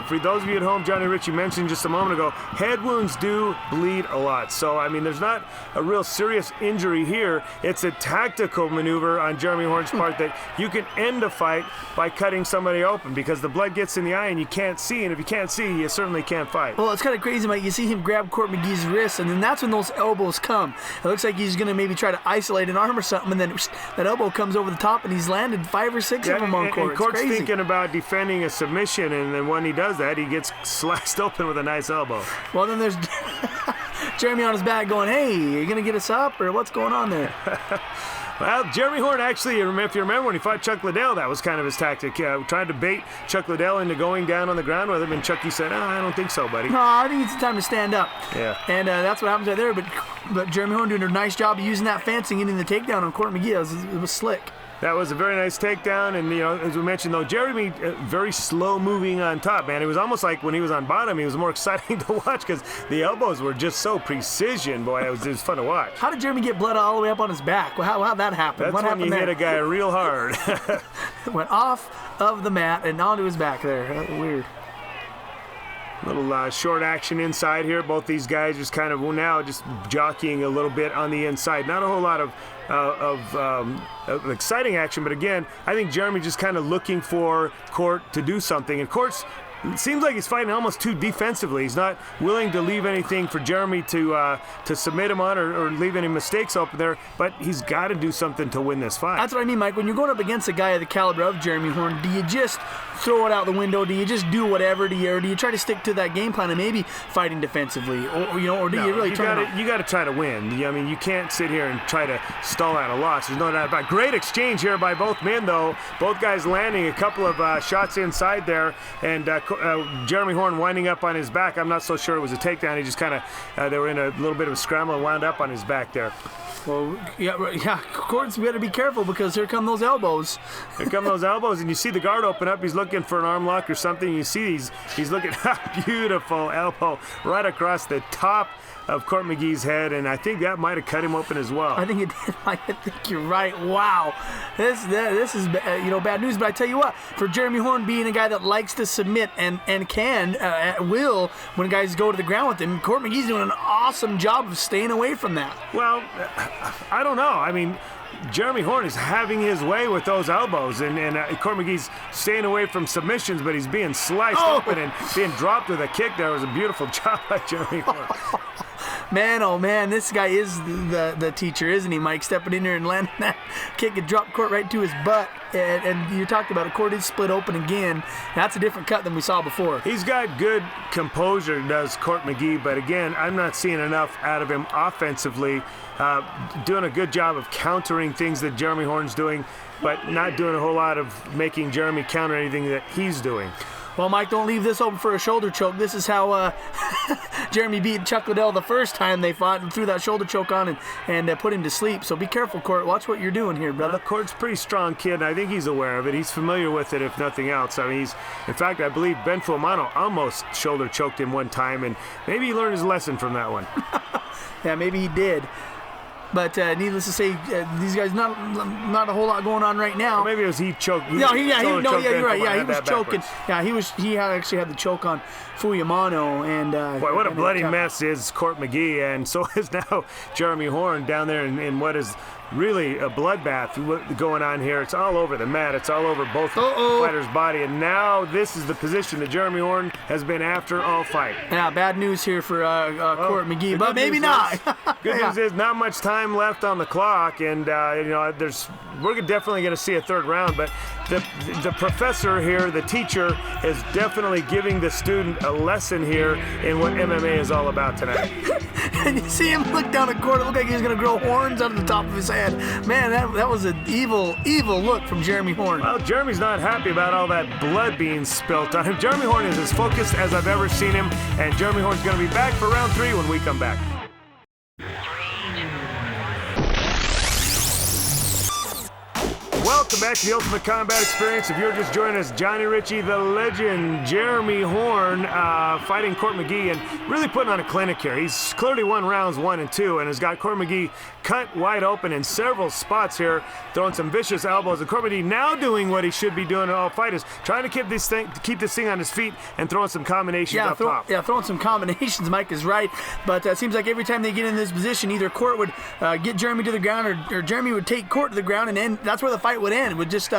for those of you at home, Johnny Ritchie mentioned just a moment ago, head wounds do bleed a lot. So, I mean, there's not a real serious injury here. It's a tactical maneuver on Jeremy Horn's part that you can end a fight by cutting somebody open because the blood gets in the eye and you can't see, and if you can't see, you certainly can't fight. Well, it's kind of crazy, Mike. You see him grab Court McGee's wrist, and then that's when those elbows come. It looks like he's going to maybe try to isolate an arm or something, and then that elbow comes over the top, and he's landed 5 or 6 of them on Court. And Court's thinking about defending a submission, and then when he does that, he gets sliced open with a nice elbow. Well, then there's Jeremy on his back going, hey, are you going to get us up, or what's going on there? Well, Jeremy Horn actually, if you remember when he fought Chuck Liddell, that was kind of his tactic. Tried to bait Chuck Liddell into going down on the ground with him, and Chucky said, I don't think so, buddy. No, I think it's time to stand up. Yeah. And that's what happens right there. But Jeremy Horn doing a nice job of using that fence and getting the takedown on Court McGee. It was slick. That was a very nice takedown, and, you know, as we mentioned, though, Jeremy very slow moving on top, man. It was almost like when he was on bottom, he was more exciting to watch because the elbows were just so precision, boy. It was fun to watch. How did Jeremy get blood all the way up on his back? How'd that happen? That's what when you hit a guy real hard. Went off of the mat and onto his back there. Weird. Little short action inside here. Both these guys just kind of now just jockeying a little bit on the inside. Not a whole lot of exciting action, but again, I think Jeremy just kind of looking for Court to do something. And Court's it seems like he's fighting almost too defensively. He's not willing to leave anything for Jeremy to submit him on or leave any mistakes open there, but he's got to do something to win this fight. That's what I mean, Mike. When you're going up against a guy of the caliber of Jeremy Horn, do you just throw it out the window? Do you just do whatever? Or do you try to stick to that game plan and maybe fighting defensively? Or do you really try to... You got to try to win. I mean, you can't sit here and try to stall out a loss. There's no doubt about it. Great exchange here by both men, though. Both guys landing a couple of shots inside there, and Jeremy Horn winding up on his back. I'm not so sure it was a takedown. He just kind of, they were in a little bit of a scramble and wound up on his back there. Well, yeah, Court's better be careful because here come those elbows. Here come those elbows, and you see the guard open up. He's looking for an arm lock or something. You see he's looking at a beautiful elbow right across the top of Court McGee's head, and I think that might have cut him open as well. I think it did. I think you're right. Wow, this is bad news. But I tell you what, for Jeremy Horn being a guy that likes to submit and can at will when guys go to the ground with him, Court McGee's doing an awesome job of staying away from that. Well, I don't know. I mean, Jeremy Horn is having his way with those elbows, and Court McGee's staying away from submissions, but he's being sliced open and being dropped with a kick. There was a beautiful job by Jeremy Horn. Man, oh man, this guy is the teacher, isn't he, Mike? Stepping in there and landing that kick and drop Court right to his butt. And you talked about it, Court is split open again. That's a different cut than we saw before. He's got good composure, does Court McGee, but again, I'm not seeing enough out of him offensively. Doing a good job of countering things that Jeremy Horn's doing, but not doing a whole lot of making Jeremy counter anything that he's doing. Well, Mike, don't leave this open for a shoulder choke. This is how Jeremy beat Chuck Liddell the first time they fought and threw that shoulder choke on and put him to sleep. So be careful, Court. Watch what you're doing here, brother. Court's a pretty strong kid, and I think he's aware of it. He's familiar with it, if nothing else. I mean, in fact, I believe Ben Fuamano almost shoulder choked him one time, and maybe he learned his lesson from that one. Yeah, maybe he did. But needless to say, these guys not a whole lot going on right now. Or maybe it was he choked. You're right. Yeah, he was choking. Backwards. Yeah, he actually had the choke on Fuamano, and boy, what a bloody mess is Court McGee, and so is now Jeremy Horn down there in what is really a bloodbath going on here. It's all over the mat. It's all over both fighters' body. And now this is the position that Jeremy Horn has been after all fight. Yeah, bad news here for Court McGee, but maybe not. Good news is not much time left on the clock, and we're definitely going to see a third round. But the professor here, the teacher, is definitely giving the student a lesson here in what MMA is all about tonight. And you see him look down at Court. It looked like he was going to grow horns out of the top of his head. Man, that was an evil, evil look from Jeremy Horn. Well, Jeremy's not happy about all that blood being spilt on him. Jeremy Horn is as focused as I've ever seen him, and Jeremy Horn's going to be back for round 3 when we come back. Welcome back to the Ultimate Combat Experience. If you're just joining us, Johnny Ritchie, the legend, Jeremy Horn, fighting Court McGee and really putting on a clinic here. He's clearly won rounds 1 and 2 and has got Court McGee cut wide open in several spots here, throwing some vicious elbows. And Court McGee now doing what he should be doing in all fighters, trying to keep this thing on his feet and throwing some combinations up top. Yeah, throwing some combinations, Mike is right. But it seems like every time they get in this position, either Court would get Jeremy to the ground or Jeremy would take Court to the ground, and then that's where the fight would end. With just,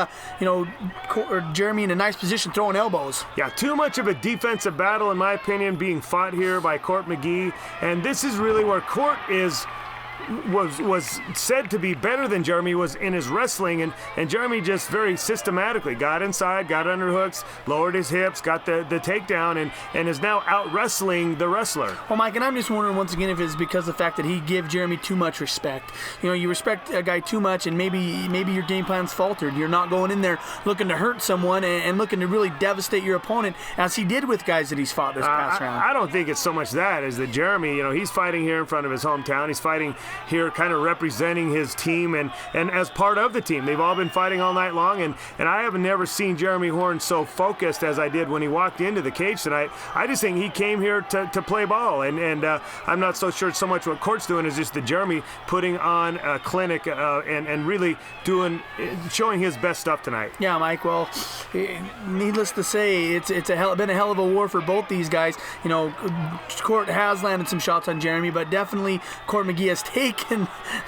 Jeremy in a nice position throwing elbows. Yeah, too much of a defensive battle, in my opinion, being fought here by Court McGee. And this is really where Court was said to be better than Jeremy was in his wrestling, and Jeremy just very systematically got inside, got underhooks, lowered his hips, got the takedown, and is now out wrestling the wrestler. Well, Mike, and I'm just wondering once again if it's because of the fact that he gave Jeremy too much respect. You respect a guy too much, and maybe your game plan's faltered. You're not going in there looking to hurt someone and looking to really devastate your opponent, as he did with guys that he's fought this past round. I don't think it's so much that as that Jeremy, he's fighting here in front of his hometown. He's fighting here kind of representing his team and as part of the team. They've all been fighting all night long, and I have never seen Jeremy Horn so focused as I did when he walked into the cage tonight. I just think he came here to play ball, and I'm not so sure so much what Court's doing is just the Jeremy putting on a clinic and really showing his best stuff tonight. Yeah, Mike, well, needless to say, it's been a hell of a war for both these guys. Court has landed some shots on Jeremy, but definitely Court McGee has taken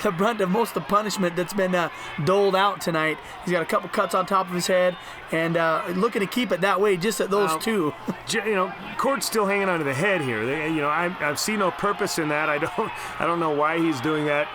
the brunt of most of the punishment that's been doled out tonight. He's got a couple cuts on top of his head, and looking to keep it that way just at those two. Court's still hanging onto the head here. I've seen no purpose in that. I don't know why he's doing that.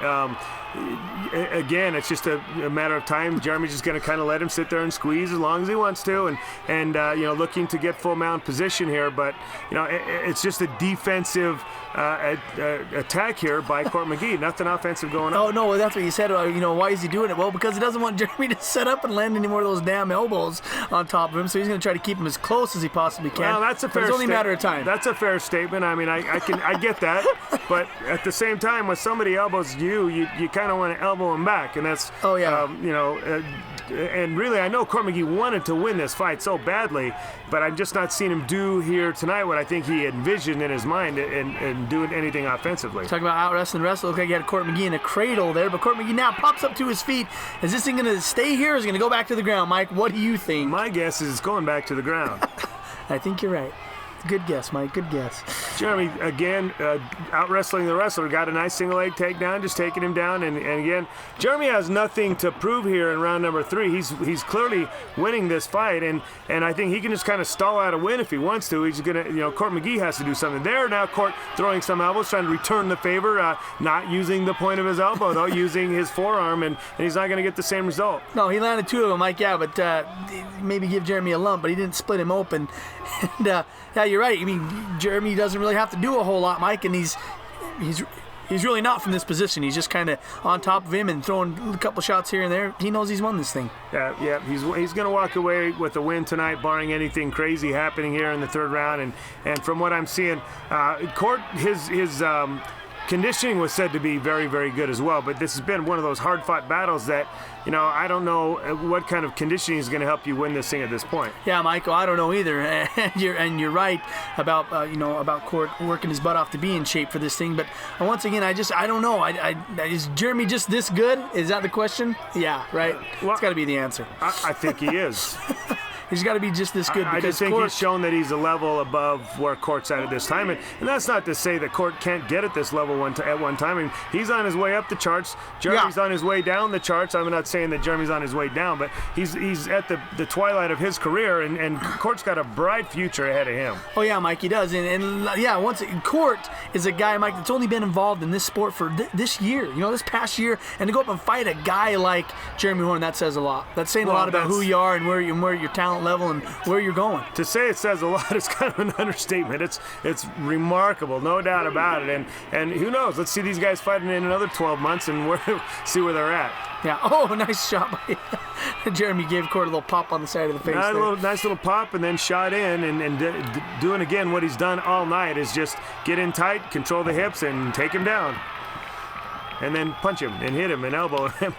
Again, it's just a matter of time. Jeremy's just going to kind of let him sit there and squeeze as long as he wants to, and looking to get full mount position here. But it's just a defensive attack here by Court McGee. Nothing offensive going on. Oh no, that's what you said. Why is he doing it? Well, because he doesn't want Jeremy to set up and land any more of those damn elbows on top of him. So he's going to try to keep him as close as he possibly can. Well, that's a fair. It's only a matter of time. That's a fair statement. I mean, I get that, but at the same time, when somebody elbows you kind of want to elbow him back, and that's and really, I know Court McGee wanted to win this fight so badly, but I'm just not seeing him do here tonight what I think he envisioned in his mind and doing anything offensively. Talking about out wrestling wrestler, look like you had Court McGee in a cradle there, but Court McGee now pops up to his feet. Is this thing going to stay here or is it going to go back to the ground? Mike, what do you think? My guess is it's going back to the ground. I think you're right. Good guess, Mike. Good guess. Jeremy, again, out wrestling the wrestler. Got a nice single leg takedown, just taking him down. And again, Jeremy has nothing to prove here in round number 3. He's clearly winning this fight, and I think he can just kind of stall out a win if he wants to. He's gonna, Court McGee has to do something there. Now Court throwing some elbows, trying to return the favor, not using the point of his elbow though, using his forearm, and he's not gonna get the same result. No, he landed 2 of them, Mike. Yeah, but maybe give Jeremy a lump, but he didn't split him open. And yeah, you're right. I mean, Jeremy doesn't really have to do a whole lot, Mike, and he's really not from this position. He's just kind of on top of him and throwing a couple shots here and there. He knows he's won this thing. Yeah, he's going to walk away with a win tonight, barring anything crazy happening here in the 3rd round. And from what I'm seeing, Court, his conditioning was said to be very, very good as well, but this has been one of those hard-fought battles that, I don't know what kind of conditioning is going to help you win this thing at this point. Yeah, Michael, I don't know either, and you're right about about Court working his butt off to be in shape for this thing. But once again, I don't know. Is Jeremy just this good? Is that the question? Yeah, right. Well, it's got to be the answer. I think he is. He's got to be just this good. I just think he's shown that he's a level above where Court's at this time. And that's not to say that Court can't get at this level at one time. I mean, he's on his way up the charts. Jeremy's on his way down the charts. I'm not saying that Jeremy's on his way down, but he's at the twilight of his career, and Court's got a bright future ahead of him. Oh, yeah, Mike, he does. And Court is a guy, Mike, that's only been involved in this sport for this year, this past year, and to go up and fight a guy like Jeremy Horn, that says a lot. That's saying a lot about who you are and where your talent level and where you're going. To say it says a lot is kind of an understatement. It's remarkable, no doubt about it. And who knows? Let's see these guys fighting in another 12 months and see where they're at. Yeah. Oh, nice shot by Jeremy. Gave Court a little pop on the side of the face. Nice little pop, and then shot in, and doing again what he's done all night is just get in tight, control the hips, and take him down. And then punch him and hit him and elbow him.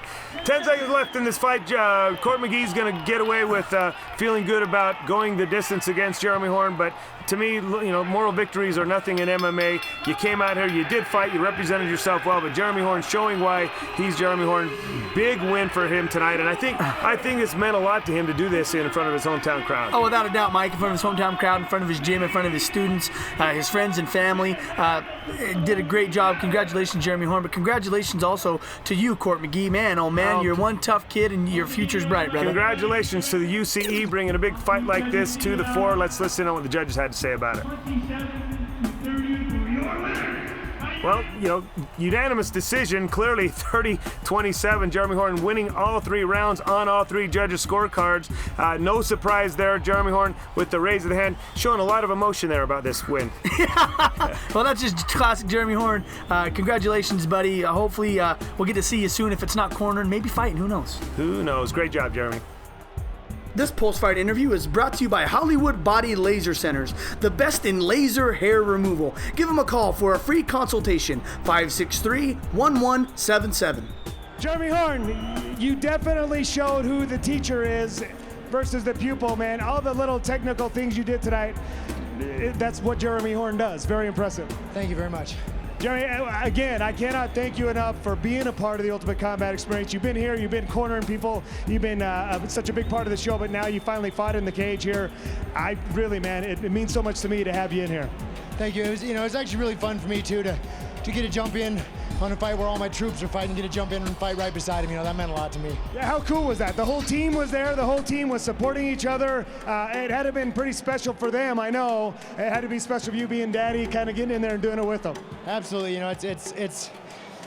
10 seconds left in this fight. Court McGee's going to get away with feeling good about going the distance against Jeremy Horn, but to me, moral victories are nothing in MMA. You came out here, you did fight, you represented yourself well, but Jeremy Horn showing why he's Jeremy Horn. Big win for him tonight, and I think it's meant a lot to him to do this in front of his hometown crowd. Oh, without a doubt, Mike, in front of his hometown crowd, in front of his gym, in front of his students, his friends and family. Did a great job. Congratulations, Jeremy Horn, but congratulations also to you, Court McGee. Man, oh man, you're one tough kid, and your future's bright, brother. Congratulations to the UCE bringing a big fight like this to the fore. Let's listen to what the judges had to say about it. Well, unanimous decision, clearly 30-27. Jeremy Horn winning all 3 rounds on all 3 judges' scorecards. No surprise there. Jeremy Horn with the raise of the hand, showing a lot of emotion there about this win. Well, that's just classic Jeremy Horn. Congratulations, buddy. Hopefully, we'll get to see you soon. If it's not cornering, maybe fighting. Who knows? Who knows? Great job, Jeremy. This post-fight interview is brought to you by Hollywood Body Laser Centers, the best in laser hair removal. Give them a call for a free consultation, 563-1177. Jeremy Horn, you definitely showed who the teacher is versus the pupil, man. All the little technical things you did tonight, that's what Jeremy Horn does. Very impressive. Thank you very much. Jeremy, again, I cannot thank you enough for being a part of the Ultimate Combat experience. You've been here, you've been cornering people, you've been such a big part of the show, but now you finally fought in the cage here. It means so much to me to have you in here. Thank you. It was actually really fun for me too to get to jump in on a fight where all my troops are fighting, get to jump in and fight right beside him. That meant a lot to me. Yeah, how cool was that? The whole team was there. The whole team was supporting each other. It had to have been pretty special for them, I know. It had to be special for you being daddy, kind of getting in there and doing it with them. Absolutely. It's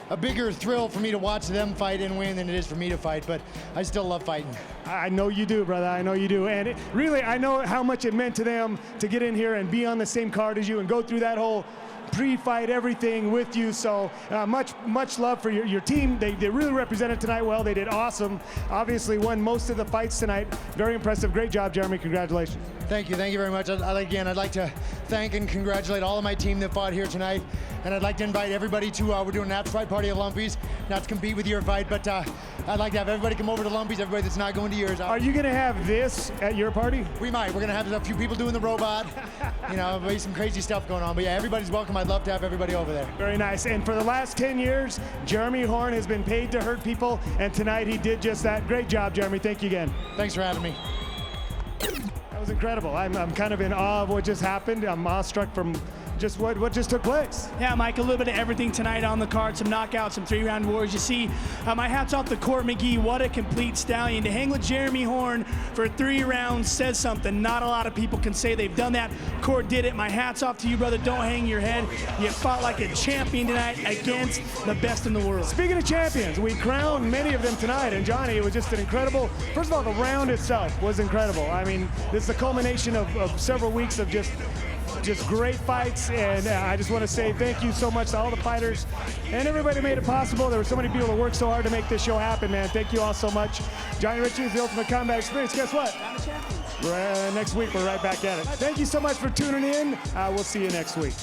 a bigger thrill for me to watch them fight and win than it is for me to fight, but I still love fighting. I know you do, brother. I know you do. And I know how much it meant to them to get in here and be on the same card as you and go through that whole pre-fight everything with you. So much love for your team. They really represented tonight well. They did awesome. Obviously won most of the fights tonight. Very impressive. Great job, Jeremy. Congratulations. Thank you very much. I'd like to thank and congratulate all of my team that fought here tonight. And I'd like to invite everybody to, we're doing an after-fight party at Lumpy's, not to compete with your fight, but I'd like to have everybody come over to Lumpy's, everybody that's not going to yours. Are you going to have this at your party? We might. We're going to have a few people doing the robot. Maybe some crazy stuff going on. But yeah, everybody's welcome. I'd love to have everybody over there. Very nice. And for the last 10 years, Jeremy Horn has been paid to hurt people, and tonight he did just that. Great job, Jeremy. Thank you again. Thanks for having me. That was incredible. I'm kind of in awe of what just happened. I'm awestruck from just what just took place. Yeah, Mike, a little bit of everything tonight on the card, some knockouts, some 3-round wars. You see, my hat's off to Court McGee. What a complete stallion. To hang with Jeremy Horn for 3 rounds says something. Not a lot of people can say they've done that. Court did it. My hat's off to you, brother. Don't hang your head. You fought like a champion tonight against the best in the world. Speaking of champions, we crowned many of them tonight, and Johnny, it was just an incredible, first of all, the round itself was incredible. I mean, this is the culmination of several weeks of just great fights, and I just want to say thank you so much to all the fighters and everybody who made it possible. There were so many people that worked so hard to make this show happen, man. Thank you all so much. Johnny Ritchie's The Ultimate Combat Experience. Guess what? Next week, we're right back at it. Thank you so much for tuning in. We'll see you next week.